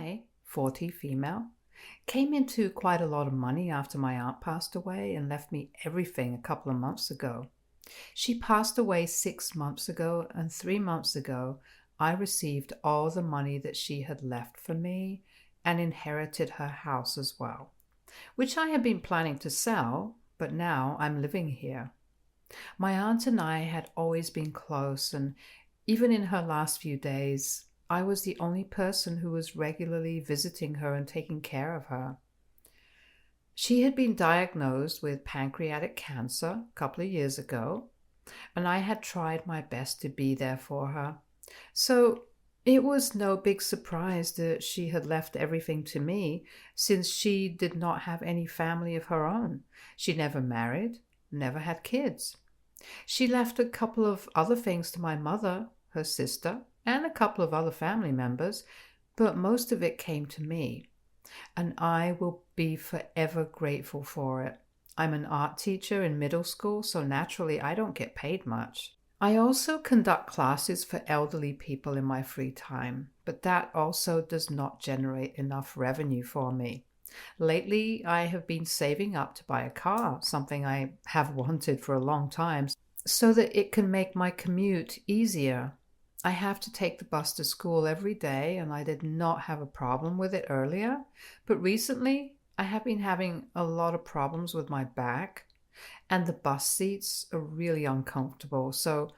I, 40 female, came into quite a lot of money after my aunt passed away and left me everything a couple of months ago. She passed away 6 months ago, and 3 months ago, I received all the money that she had left for me and inherited her house as well, which I had been planning to sell, but now I'm living here. My aunt and I had always been close, and even in her last few days, I was the only person who was regularly visiting her and taking care of her. She had been diagnosed with pancreatic cancer a couple of years ago, and I had tried my best to be there for her. So it was no big surprise that she had left everything to me, since she did not have any family of her own. She never married, never had kids. She left a couple of other things to my mother, her sister, and a couple of other family members, but most of it came to me, and I will be forever grateful for it. I'm an art teacher in middle school, so naturally I don't get paid much. I also conduct classes for elderly people in my free time, but that also does not generate enough revenue for me. Lately, I have been saving up to buy a car, something I have wanted for a long time, so that it can make my commute easier. I have to take the bus to school every day, and I did not have a problem with it earlier, but recently I have been having a lot of problems with my back, and the bus seats are really uncomfortable, so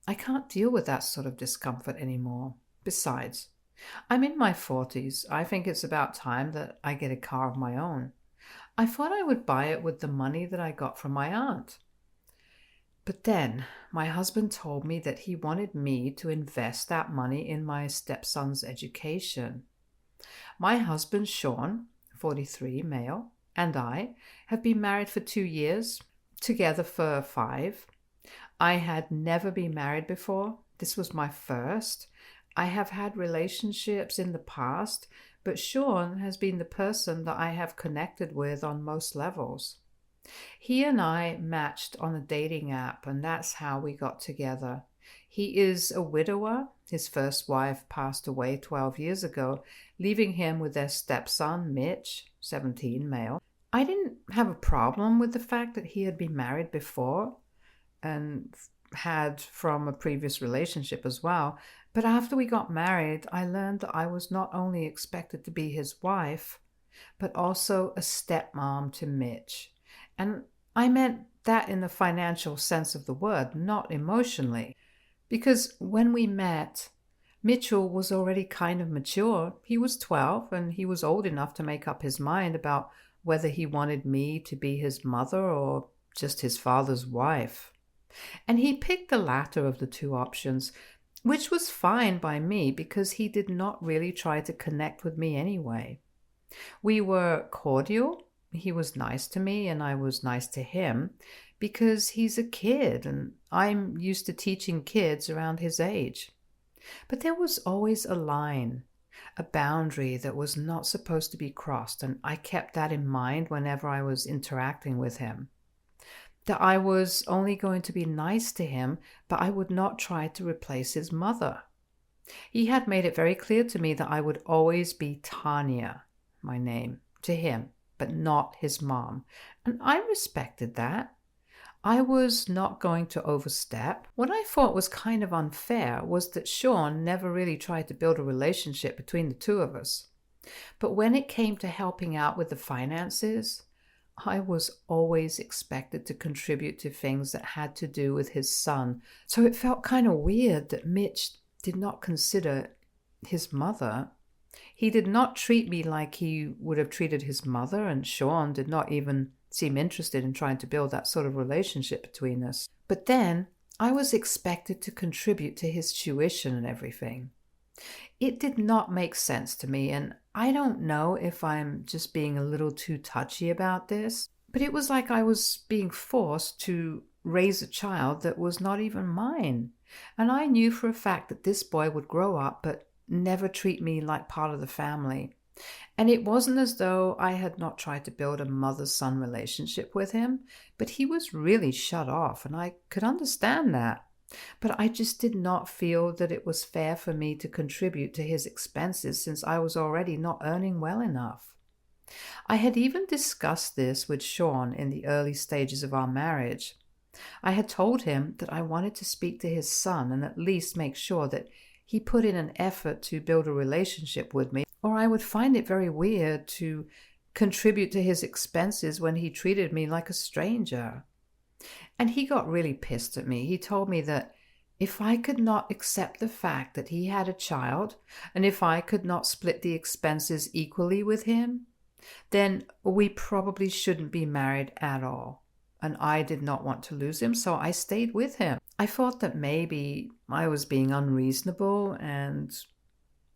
I can't deal with that sort of discomfort anymore. Besides, I'm in my 40s. I think it's about time that I get a car of my own. I thought I would buy it with the money that I got from my aunt. But then my husband told me that he wanted me to invest that money in my stepson's education. My husband, Sean, 43, male, and I have been married for 2 years, together for 5. I had never been married before. This was my first. I have had relationships in the past, but Sean has been the person that I have connected with on most levels. He and I matched on a dating app, and that's how we got together. He is a widower. His first wife passed away 12 years ago, leaving him with their stepson, Mitch, 17, male. I didn't have a problem with the fact that he had been married before and had from a previous relationship as well. But after we got married, I learned that I was not only expected to be his wife, but also a stepmom to Mitch. And I meant that in the financial sense of the word, not emotionally. Because when we met, Mitchell was already kind of mature. He was 12, and he was old enough to make up his mind about whether he wanted me to be his mother or just his father's wife. And he picked the latter of the two options, which was fine by me because he did not really try to connect with me anyway. We were cordial. He was nice to me and I was nice to him because he's a kid and I'm used to teaching kids around his age. But there was always a line, a boundary that was not supposed to be crossed, and I kept that in mind whenever I was interacting with him. That I was only going to be nice to him, but I would not try to replace his mother. He had made it very clear to me that I would always be Tanya, my name, to him, but not his mom. And I respected that. I was not going to overstep. What I thought was kind of unfair was that Sean never really tried to build a relationship between the two of us. But when it came to helping out with the finances, I was always expected to contribute to things that had to do with his son. So it felt kind of weird that Mitch did not consider his mother. He did not treat me like he would have treated his mother, and Sean did not even seem interested in trying to build that sort of relationship between us. But then I was expected to contribute to his tuition and everything. It did not make sense to me, and I don't know if I'm just being a little too touchy about this, but it was like I was being forced to raise a child that was not even mine. And I knew for a fact that this boy would grow up but never treat me like part of the family. And it wasn't as though I had not tried to build a mother-son relationship with him, but he was really shut off, and I could understand that. But I just did not feel that it was fair for me to contribute to his expenses since I was already not earning well enough. I had even discussed this with Sean in the early stages of our marriage. I had told him that I wanted to speak to his son and at least make sure that he put in an effort to build a relationship with me, or I would find it very weird to contribute to his expenses when he treated me like a stranger. And he got really pissed at me. He told me that if I could not accept the fact that he had a child, and if I could not split the expenses equally with him, then we probably shouldn't be married at all. And I did not want to lose him, so I stayed with him. I thought that maybe I was being unreasonable, and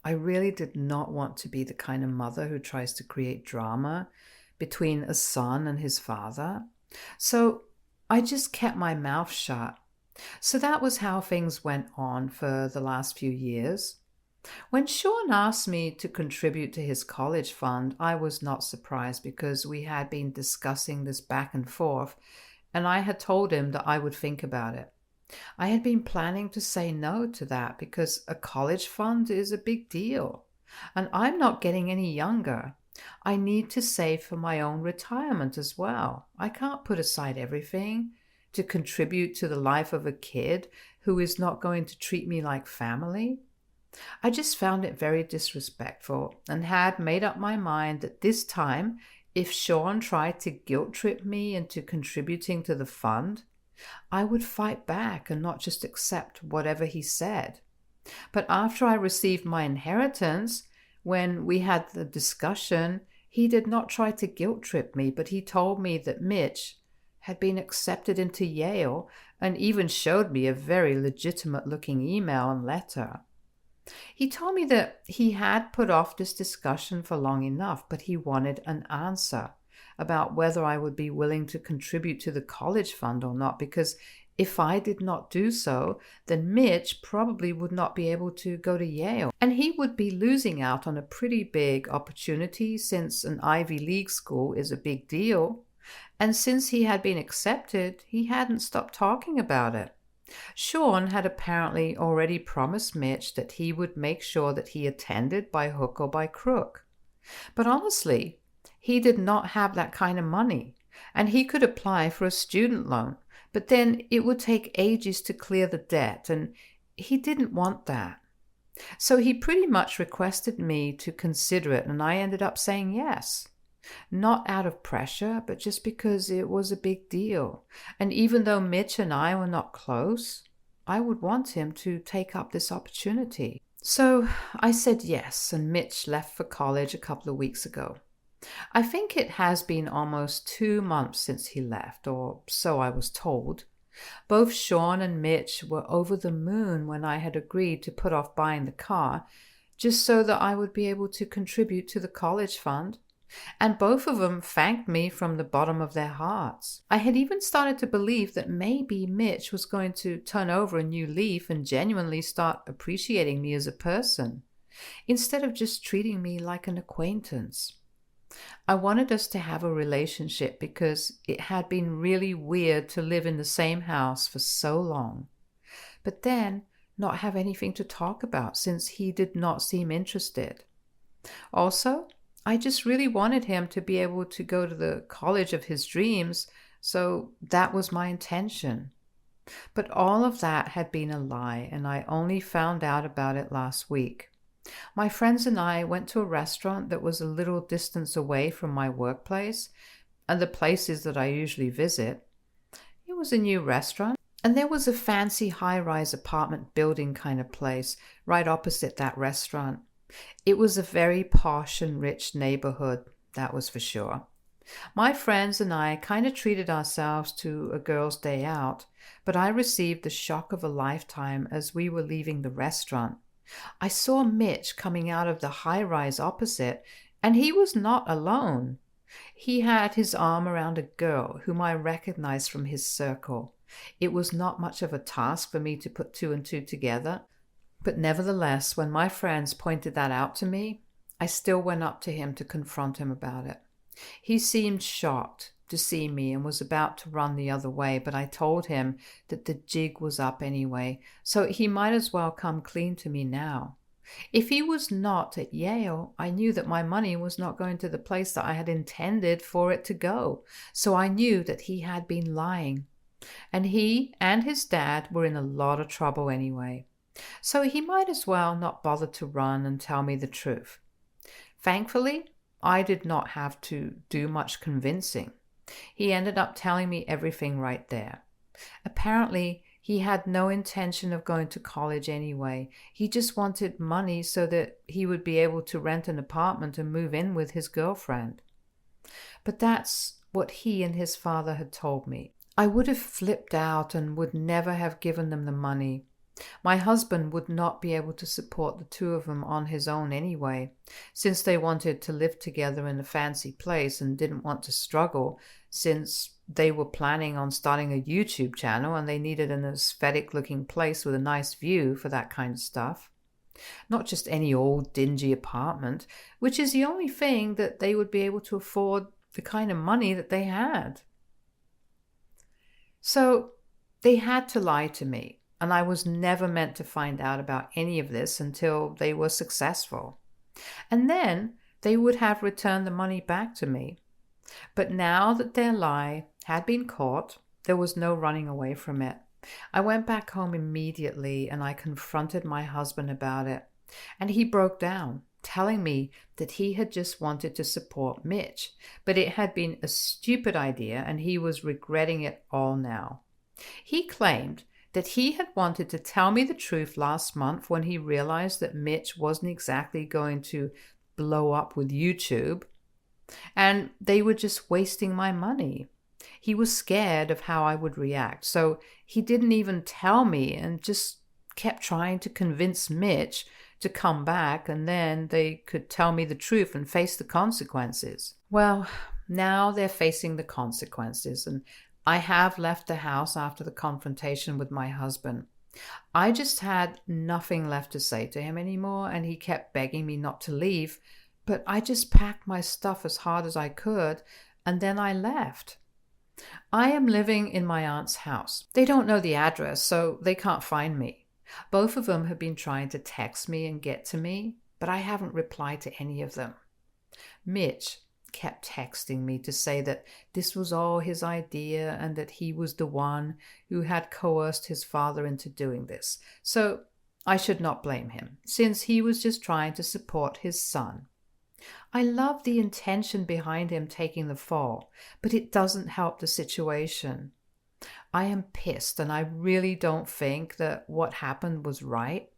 I really did not want to be the kind of mother who tries to create drama between a son and his father. So I just kept my mouth shut. So that was how things went on for the last few years. When Sean asked me to contribute to his college fund, I was not surprised because we had been discussing this back and forth, and I had told him that I would think about it. I had been planning to say no to that because a college fund is a big deal, and I'm not getting any younger. I need to save for my own retirement as well. I can't put aside everything to contribute to the life of a kid who is not going to treat me like family. I just found it very disrespectful and had made up my mind that this time, if Sean tried to guilt trip me into contributing to the fund, I would fight back and not just accept whatever he said. But after I received my inheritance, when we had the discussion, he did not try to guilt trip me, but he told me that Mitch had been accepted into Yale and even showed me a very legitimate looking email and letter. He told me that he had put off this discussion for long enough, but he wanted an answer about whether I would be willing to contribute to the college fund or not, because if I did not do so, then Mitch probably would not be able to go to Yale, and he would be losing out on a pretty big opportunity since an Ivy League school is a big deal. And since he had been accepted, he hadn't stopped talking about it. Sean had apparently already promised Mitch that he would make sure that he attended by hook or by crook. But honestly, he did not have that kind of money, and he could apply for a student loan, but then it would take ages to clear the debt, and he didn't want that. So he pretty much requested me to consider it, and I ended up saying yes. Not out of pressure, but just because it was a big deal. And even though Mitch and I were not close, I would want him to take up this opportunity. So I said yes, and Mitch left for college a couple of weeks ago. I think it has been almost 2 months since he left, or so I was told. Both Sean and Mitch were over the moon when I had agreed to put off buying the car, just so that I would be able to contribute to the college fund. And both of them thanked me from the bottom of their hearts. I had even started to believe that maybe Mitch was going to turn over a new leaf and genuinely start appreciating me as a person, instead of just treating me like an acquaintance. I wanted us to have a relationship because it had been really weird to live in the same house for so long, but then not have anything to talk about since he did not seem interested. Also, I just really wanted him to be able to go to the college of his dreams, so that was my intention. But all of that had been a lie, and I only found out about it last week. My friends and I went to a restaurant that was a little distance away from my workplace and the places that I usually visit. It was a new restaurant, and there was a fancy high-rise apartment building kind of place right opposite that restaurant. It was a very posh and rich neighborhood, that was for sure. My friends and I kind of treated ourselves to a girls' day out, but I received the shock of a lifetime as we were leaving the restaurant. I saw Mitch coming out of the high-rise opposite, and he was not alone. He had his arm around a girl whom I recognized from his circle. It was not much of a task for me to put two and two together. But nevertheless, when my friends pointed that out to me, I still went up to him to confront him about it. He seemed shocked, to see me and was about to run the other way, but I told him that the jig was up anyway, so he might as well come clean to me now. If he was not at Yale, I knew that my money was not going to the place that I had intended for it to go, so I knew that he had been lying. And he and his dad were in a lot of trouble anyway, so he might as well not bother to run and tell me the truth. Thankfully, I did not have to do much convincing. He ended up telling me everything right there. Apparently, he had no intention of going to college anyway. He just wanted money so that he would be able to rent an apartment and move in with his girlfriend. But that's what he and his father had told me. I would have flipped out and would never have given them the money. My husband would not be able to support the two of them on his own anyway, since they wanted to live together in a fancy place and didn't want to struggle, since they were planning on starting a YouTube channel and they needed an aesthetic-looking place with a nice view for that kind of stuff. Not just any old dingy apartment, which is the only thing that they would be able to afford the kind of money that they had. So they had to lie to me. And I was never meant to find out about any of this until they were successful. And then they would have returned the money back to me. But now that their lie had been caught, there was no running away from it. I went back home immediately and I confronted my husband about it. And he broke down, telling me that he had just wanted to support Mitch, but it had been a stupid idea and he was regretting it all now. He claimed that he had wanted to tell me the truth last month when he realized that Mitch wasn't exactly going to blow up with YouTube, and they were just wasting my money. He was scared of how I would react, so he didn't even tell me and just kept trying to convince Mitch to come back, and then they could tell me the truth and face the consequences. Well, now they're facing the consequences, and I have left the house after the confrontation with my husband. I just had nothing left to say to him anymore, and he kept begging me not to leave, but I just packed my stuff as hard as I could, and then I left. I am living in my aunt's house. They don't know the address, so they can't find me. Both of them have been trying to text me and get to me, but I haven't replied to any of them. Mitch kept texting me to say that this was all his idea and that he was the one who had coerced his father into doing this. So I should not blame him, since he was just trying to support his son. I love the intention behind him taking the fall, but it doesn't help the situation. I am pissed and I really don't think that what happened was right.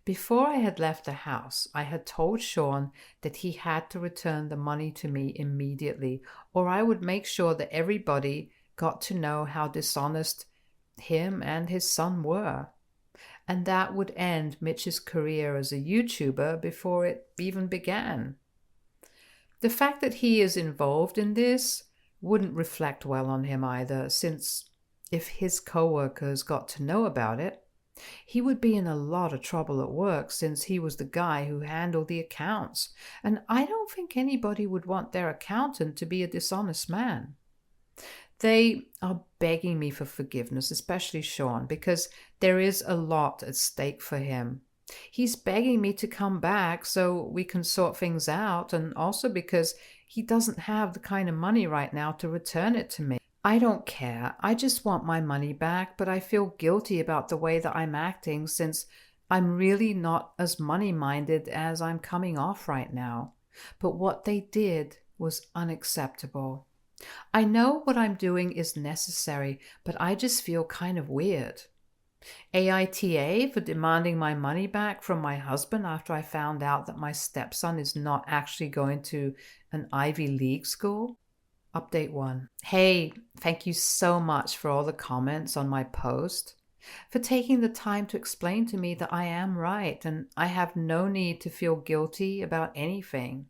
Before I had left the house, I had told Sean that he had to return the money to me immediately, or I would make sure that everybody got to know how dishonest him and his son were. And that would end Mitch's career as a YouTuber before it even began. The fact that he is involved in this wouldn't reflect well on him either, since if his co-workers got to know about it, he would be in a lot of trouble at work, since he was the guy who handled the accounts, and I don't think anybody would want their accountant to be a dishonest man. They are begging me for forgiveness, especially Sean, because there is a lot at stake for him. He's begging me to come back so we can sort things out, and also because he doesn't have the kind of money right now to return it to me. I don't care. I just want my money back, but I feel guilty about the way that I'm acting, since I'm really not as money-minded as I'm coming off right now. But what they did was unacceptable. I know what I'm doing is necessary, but I just feel kind of weird. AITA for demanding my money back from my husband after I found out that my stepson is not actually going to an Ivy League school. Update 1. Hey, thank you so much for all the comments on my post, for taking the time to explain to me that I am right and I have no need to feel guilty about anything,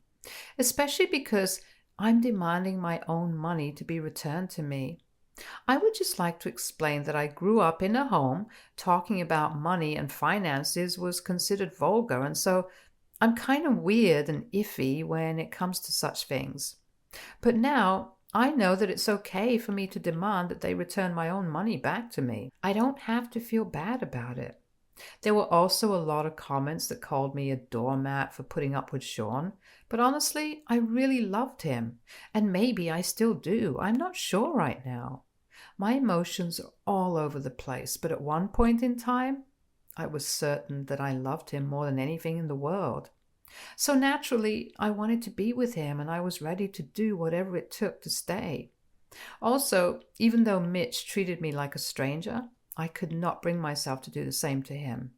especially because I'm demanding my own money to be returned to me. I would just like to explain that I grew up in a home talking about money and finances was considered vulgar, and so I'm kind of weird and iffy when it comes to such things. But now I know that it's okay for me to demand that they return my own money back to me. I don't have to feel bad about it. There were also a lot of comments that called me a doormat for putting up with Sean, but honestly, I really loved him, and maybe I still do. I'm not sure right now. My emotions are all over the place, but at one point in time, I was certain that I loved him more than anything in the world. So naturally, I wanted to be with him, and I was ready to do whatever it took to stay. Also, even though Mitch treated me like a stranger, I could not bring myself to do the same to him.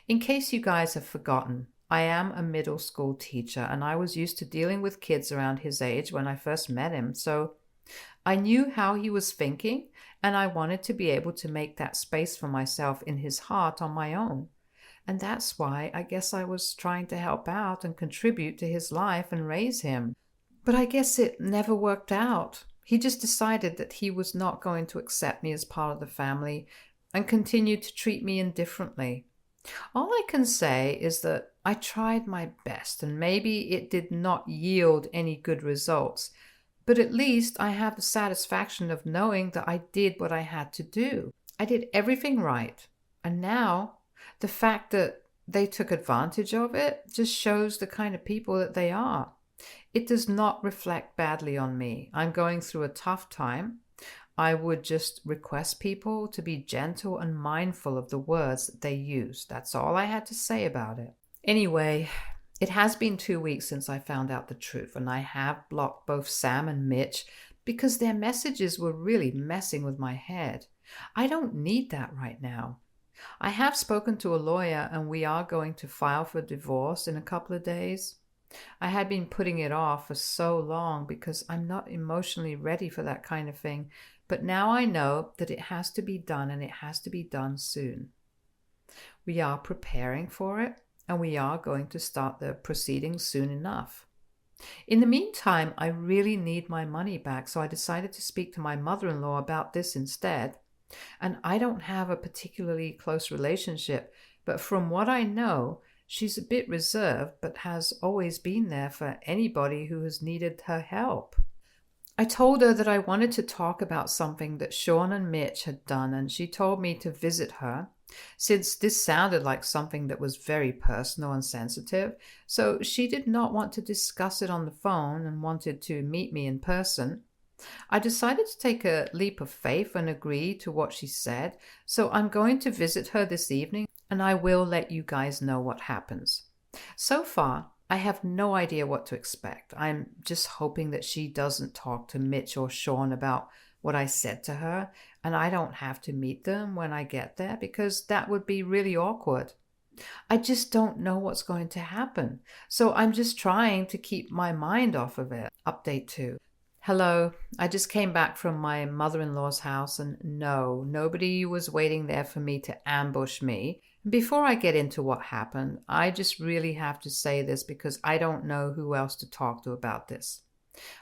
In case you guys have forgotten, I am a middle school teacher and I was used to dealing with kids around his age when I first met him, so I knew how he was thinking and I wanted to be able to make that space for myself in his heart on my own. And that's why I guess I was trying to help out and contribute to his life and raise him. But I guess it never worked out. He just decided that he was not going to accept me as part of the family and continued to treat me indifferently. All I can say is that I tried my best and maybe it did not yield any good results, but at least I have the satisfaction of knowing that I did what I had to do. I did everything right. And now the fact that they took advantage of it just shows the kind of people that they are. It does not reflect badly on me. I'm going through a tough time. I would just request people to be gentle and mindful of the words that they use. That's all I had to say about it. Anyway, it has been 2 weeks since I found out the truth, and I have blocked both Sam and Mitch because their messages were really messing with my head. I don't need that right now. I have spoken to a lawyer and we are going to file for divorce in a couple of days. I had been putting it off for so long because I'm not emotionally ready for that kind of thing, but now I know that it has to be done and it has to be done soon. We are preparing for it and we are going to start the proceedings soon enough. In the meantime, I really need my money back, so I decided to speak to my mother-in-law about this instead. And I don't have a particularly close relationship, but from what I know, she's a bit reserved, but has always been there for anybody who has needed her help. I told her that I wanted to talk about something that Sean and Mitch had done, and she told me to visit her, since this sounded like something that was very personal and sensitive, so she did not want to discuss it on the phone and wanted to meet me in person. I decided to take a leap of faith and agree to what she said, so I'm going to visit her this evening and I will let you guys know what happens. So far, I have no idea what to expect. I'm just hoping that she doesn't talk to Mitch or Sean about what I said to her, and I don't have to meet them when I get there because that would be really awkward. I just don't know what's going to happen, so I'm just trying to keep my mind off of it. Update 2. Hello, I just came back from my mother-in-law's house and no, nobody was waiting there for me to ambush me. Before I get into what happened, I just really have to say this because I don't know who else to talk to about this.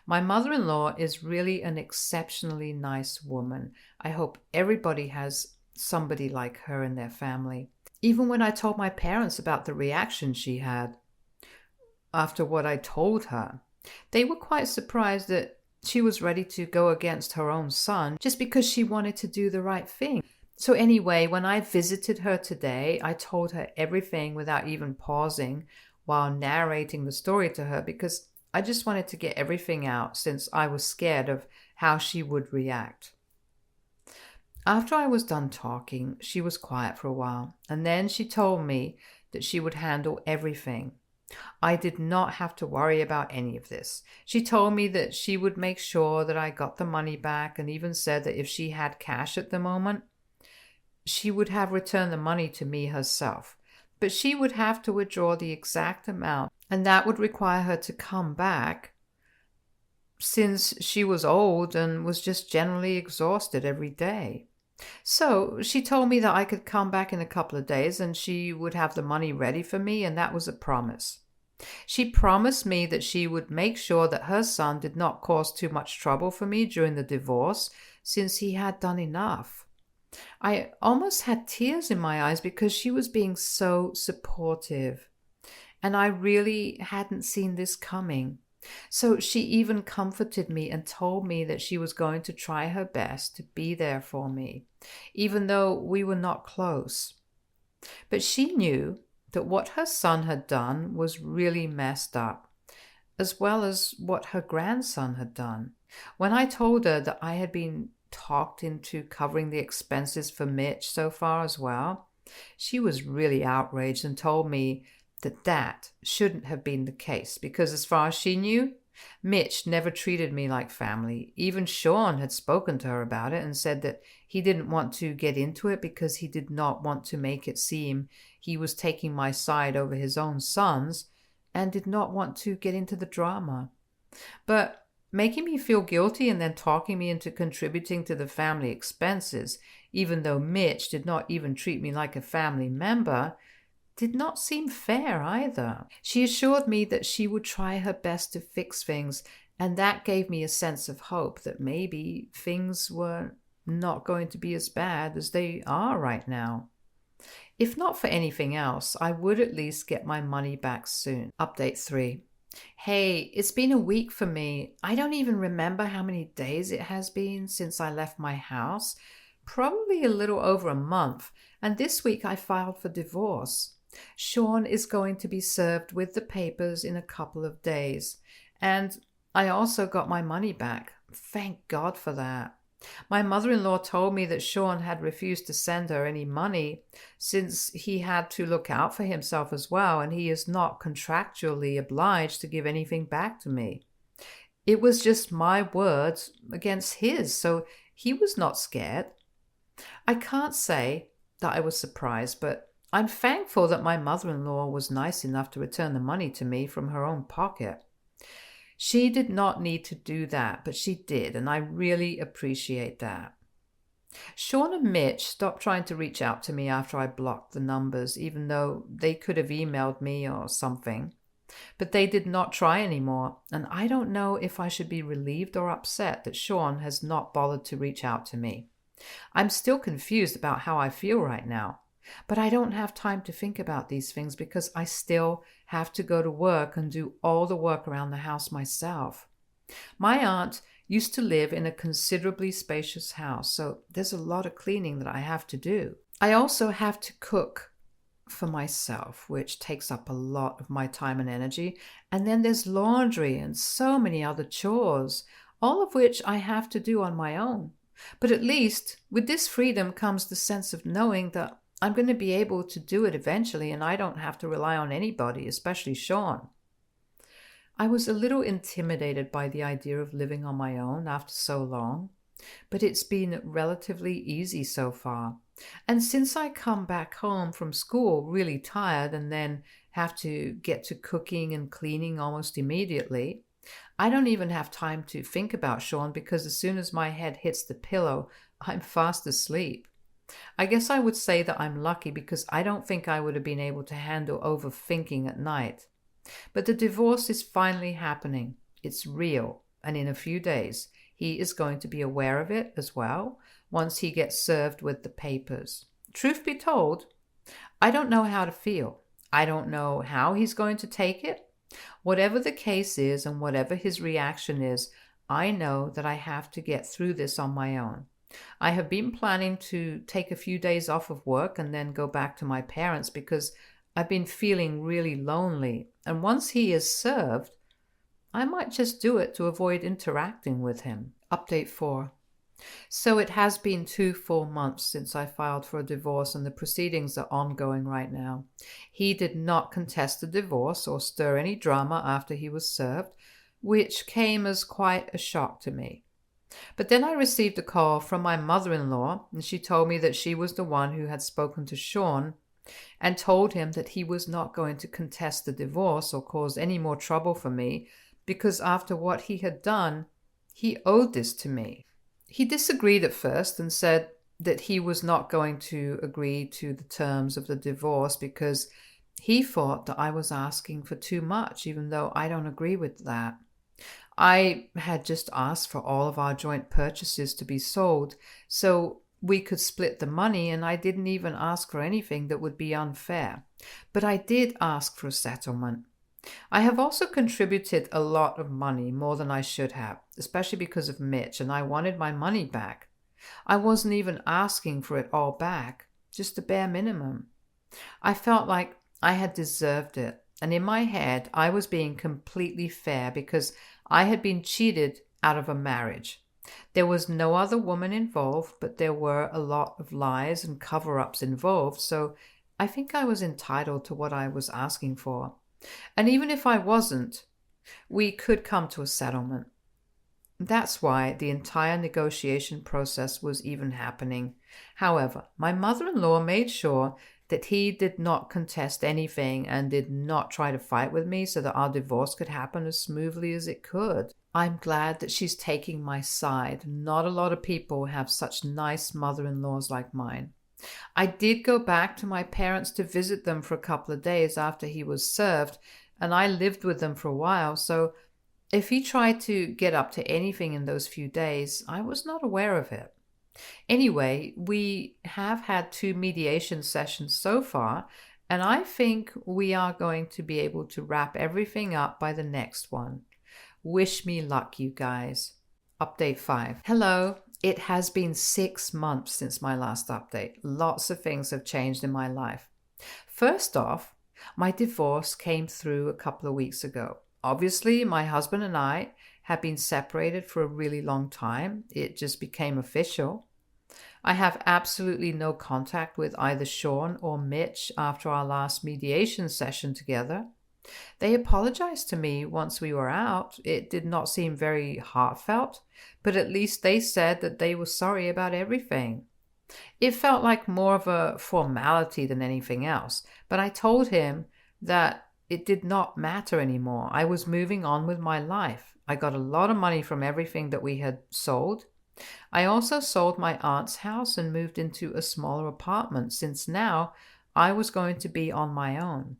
My mother-in-law is really an exceptionally nice woman. I hope everybody has somebody like her in their family. Even when I told my parents about the reaction she had after what I told her, they were quite surprised that she was ready to go against her own son just because she wanted to do the right thing. So anyway, when I visited her today, I told her everything without even pausing while narrating the story to her because I just wanted to get everything out since I was scared of how she would react. After I was done talking, she was quiet for a while, and then she told me that she would handle everything. I did not have to worry about any of this. She told me that she would make sure that I got the money back and even said that if she had cash at the moment, she would have returned the money to me herself. But she would have to withdraw the exact amount, and that would require her to come back since she was old and was just generally exhausted every day. So she told me that I could come back in a couple of days and she would have the money ready for me, and that was a promise. She promised me that she would make sure that her son did not cause too much trouble for me during the divorce, since he had done enough. I almost had tears in my eyes because she was being so supportive, and I really hadn't seen this coming. So she even comforted me and told me that she was going to try her best to be there for me, even though we were not close. But she knew that what her son had done was really messed up, as well as what her grandson had done. When I told her that I had been talked into covering the expenses for Mitch so far as well, she was really outraged and told me that that shouldn't have been the case because, as far as she knew, Mitch never treated me like family. Even Sean had spoken to her about it and said that he didn't want to get into it because he did not want to make it seem he was taking my side over his own sons and did not want to get into the drama. But making me feel guilty and then talking me into contributing to the family expenses, even though Mitch did not even treat me like a family member, did not seem fair either. She assured me that she would try her best to fix things, and that gave me a sense of hope that maybe things were not going to be as bad as they are right now. If not for anything else, I would at least get my money back soon. Update 3. Hey, it's been a week for me. I don't even remember how many days it has been since I left my house. Probably a little over a month. And this week I filed for divorce. Sean is going to be served with the papers in a couple of days. And I also got my money back. Thank God for that. My mother-in-law told me that Sean had refused to send her any money since he had to look out for himself as well, and he is not contractually obliged to give anything back to me. It was just my words against his, so he was not scared. I can't say that I was surprised, but I'm thankful that my mother-in-law was nice enough to return the money to me from her own pocket. She did not need to do that, but she did, and I really appreciate that. Sean and Mitch stopped trying to reach out to me after I blocked the numbers, even though they could have emailed me or something. But they did not try anymore, and I don't know if I should be relieved or upset that Sean has not bothered to reach out to me. I'm still confused about how I feel right now. But I don't have time to think about these things because I still have to go to work and do all the work around the house myself. My aunt used to live in a considerably spacious house, so there's a lot of cleaning that I have to do. I also have to cook for myself, which takes up a lot of my time and energy. And then there's laundry and so many other chores, all of which I have to do on my own. But at least with this freedom comes the sense of knowing that I'm going to be able to do it eventually, and I don't have to rely on anybody, especially Sean. I was a little intimidated by the idea of living on my own after so long, but it's been relatively easy so far. And since I come back home from school really tired and then have to get to cooking and cleaning almost immediately, I don't even have time to think about Sean because as soon as my head hits the pillow, I'm fast asleep. I guess I would say that I'm lucky because I don't think I would have been able to handle overthinking at night. But the divorce is finally happening. It's real, and in a few days, he is going to be aware of it as well once he gets served with the papers. Truth be told, I don't know how to feel. I don't know how he's going to take it. Whatever the case is and whatever his reaction is, I know that I have to get through this on my own. I have been planning to take a few days off of work and then go back to my parents because I've been feeling really lonely. And once he is served, I might just do it to avoid interacting with him. Update 4. So it has been 2 full months since I filed for a divorce and the proceedings are ongoing right now. He did not contest the divorce or stir any drama after he was served, which came as quite a shock to me. But then I received a call from my mother-in-law, and she told me that she was the one who had spoken to Sean and told him that he was not going to contest the divorce or cause any more trouble for me because after what he had done, he owed this to me. He disagreed at first and said that he was not going to agree to the terms of the divorce because he thought that I was asking for too much, even though I don't agree with that. I had just asked for all of our joint purchases to be sold so we could split the money, and I didn't even ask for anything that would be unfair. But I did ask for a settlement. I have also contributed a lot of money, more than I should have, especially because of Mitch, and I wanted my money back. I wasn't even asking for it all back, just the bare minimum. I felt like I had deserved it, and in my head, I was being completely fair because I had been cheated out of a marriage. There was no other woman involved, but there were a lot of lies and cover ups involved, so I think I was entitled to what I was asking for. And even if I wasn't, we could come to a settlement. That's why the entire negotiation process was even happening. However, my mother in law made sure that he did not contest anything and did not try to fight with me so that our divorce could happen as smoothly as it could. I'm glad that she's taking my side. Not a lot of people have such nice mother in laws like mine. I did go back to my parents to visit them for a couple of days after he was served, and I lived with them for a while, so if he tried to get up to anything in those few days, I was not aware of it. Anyway, we have had 2 mediation sessions so far, and I think we are going to be able to wrap everything up by the next one. Wish me luck, you guys. Update 5. Hello. It has been 6 months since my last update. Lots of things have changed in my life. First off, my divorce came through a couple of weeks ago. Obviously, my husband and I have been separated for a really long time. It just became official. I have absolutely no contact with either Sean or Mitch after our last mediation session together. They apologized to me once we were out. It did not seem very heartfelt, but at least they said that they were sorry about everything. It felt like more of a formality than anything else, but I told him that it did not matter anymore. I was moving on with my life. I got a lot of money from everything that we had sold. I also sold my aunt's house and moved into a smaller apartment since now I was going to be on my own.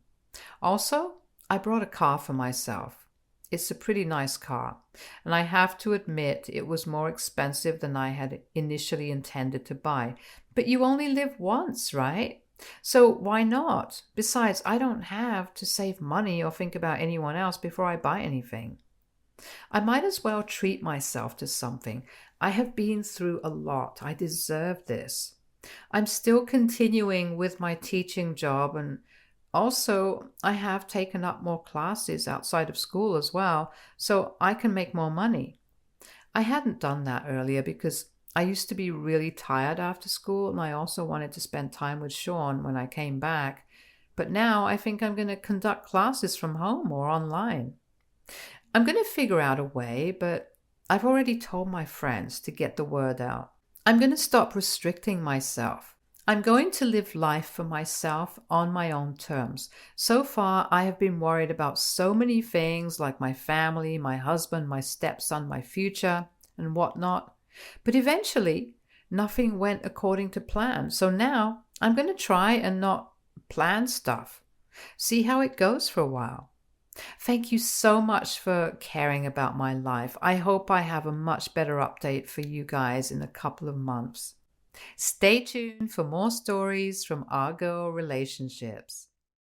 Also, I brought a car for myself. It's a pretty nice car, and I have to admit it was more expensive than I had initially intended to buy. But you only live once, right? So why not? Besides, I don't have to save money or think about anyone else before I buy anything. I might as well treat myself to something. I have been through a lot. I deserve this. I'm still continuing with my teaching job, and also I have taken up more classes outside of school as well, so I can make more money. I hadn't done that earlier because I used to be really tired after school, and I also wanted to spend time with Sean when I came back. But now I think I'm going to conduct classes from home or online. I'm going to figure out a way, but I've already told my friends to get the word out. I'm going to stop restricting myself. I'm going to live life for myself on my own terms. So far, I have been worried about so many things like my family, my husband, my stepson, my future, and whatnot. But eventually, nothing went according to plan. So now I'm going to try and not plan stuff. See how it goes for a while. Thank you so much for caring about my life. I hope I have a much better update for you guys in a couple of months. Stay tuned for more stories from our girl relationships.